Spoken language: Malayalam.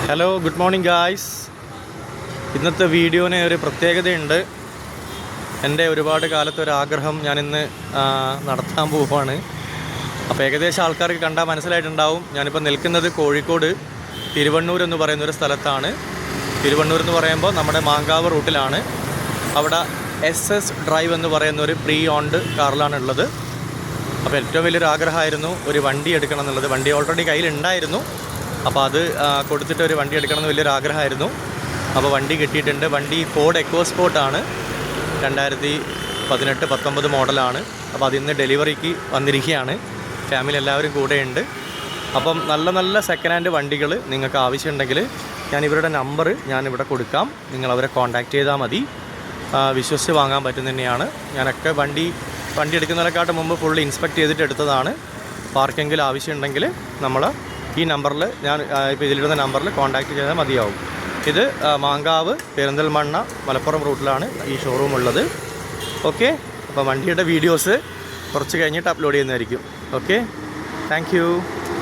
Hello, good morning guys. ഇന്നത്തെ വീഡിയോന് ഒരു പ്രത്യേകതയുണ്ട്. എൻ്റെ ഒരുപാട് കാലത്തെ ഒരാഗ്രഹം ഞാനിന്ന് നടത്താൻ പോവുകയാണ്. അപ്പോൾ ഏകദേശം ആൾക്കാർക്ക് കണ്ടാൽ മനസ്സിലായിട്ടുണ്ടാവും. ഞാനിപ്പോൾ നിൽക്കുന്നത് കോഴിക്കോട് തിരുവണ്ണൂർ എന്ന് പറയുന്നൊരു സ്ഥലത്താണ്. തിരുവണ്ണൂർ എന്ന് പറയുമ്പോൾ നമ്മുടെ മാങ്കാവ് റൂട്ടിലാണ്. അവിടെ SS ഡ്രൈവ് എന്ന് പറയുന്നൊരു പ്രീ ഓൺഡ് കാറിലാണുള്ളത്. അപ്പോൾ ഏറ്റവും വലിയൊരു ആഗ്രഹമായിരുന്നു ഒരു വണ്ടി എടുക്കണം എന്നുള്ളത്. വണ്ടി ഓൾറെഡി കയ്യിലുണ്ടായിരുന്നു. അപ്പോൾ അത് കൊടുത്തിട്ട് ഒരു വണ്ടി എടുക്കണമെന്ന് വലിയൊരു ആഗ്രഹമായിരുന്നു. അപ്പോൾ വണ്ടി കിട്ടിയിട്ടുണ്ട്. വണ്ടി ഫോർഡ് എക്കോസ്പോർട്ടാണ്, 2018-19 മോഡലാണ്. അപ്പോൾ അതിന്ന് ഡെലിവറിക്ക് വന്നിരിക്കുകയാണ്. ഫാമിലി എല്ലാവരും കൂടെയുണ്ട്. അപ്പം നല്ല നല്ല സെക്കൻഡ് ഹാൻഡ് വണ്ടികൾ നിങ്ങൾക്ക് ആവശ്യമുണ്ടെങ്കിൽ ഇവരുടെ നമ്പർ ഞാനിവിടെ കൊടുക്കാം. നിങ്ങൾ അവരെ കോൺടാക്റ്റ് ചെയ്താൽ മതി. വിശ്വസിച്ച് വാങ്ങാൻ പറ്റുന്ന തന്നെയാണ്. ഞാനൊക്കെ വണ്ടി എടുക്കുന്നതിനെക്കാട്ടും മുമ്പ് ഫുള്ള് ഇൻസ്പെക്ട് ചെയ്തിട്ട് എടുത്തതാണ്. പാർക്കെങ്കിലും ആവശ്യമുണ്ടെങ്കിൽ നമ്മൾ ഈ നമ്പറിൽ ഇപ്പോൾ ഇതിലിടുന്ന നമ്പറിൽ കോൺടാക്റ്റ് ചെയ്താൽ മതിയാവും. ഇത് മാങ്കാവ് പെരിന്തൽമണ്ണ മലപ്പുറം റൂട്ടിലാണ് ഈ ഷോറൂം ഉള്ളത്. ഓക്കെ, അപ്പോൾ വണ്ടിയുടെ വീഡിയോസ് കുറച്ച് കഴിഞ്ഞിട്ട് അപ്ലോഡ് ചെയ്യുന്നതായിരിക്കും. Okay, thank you.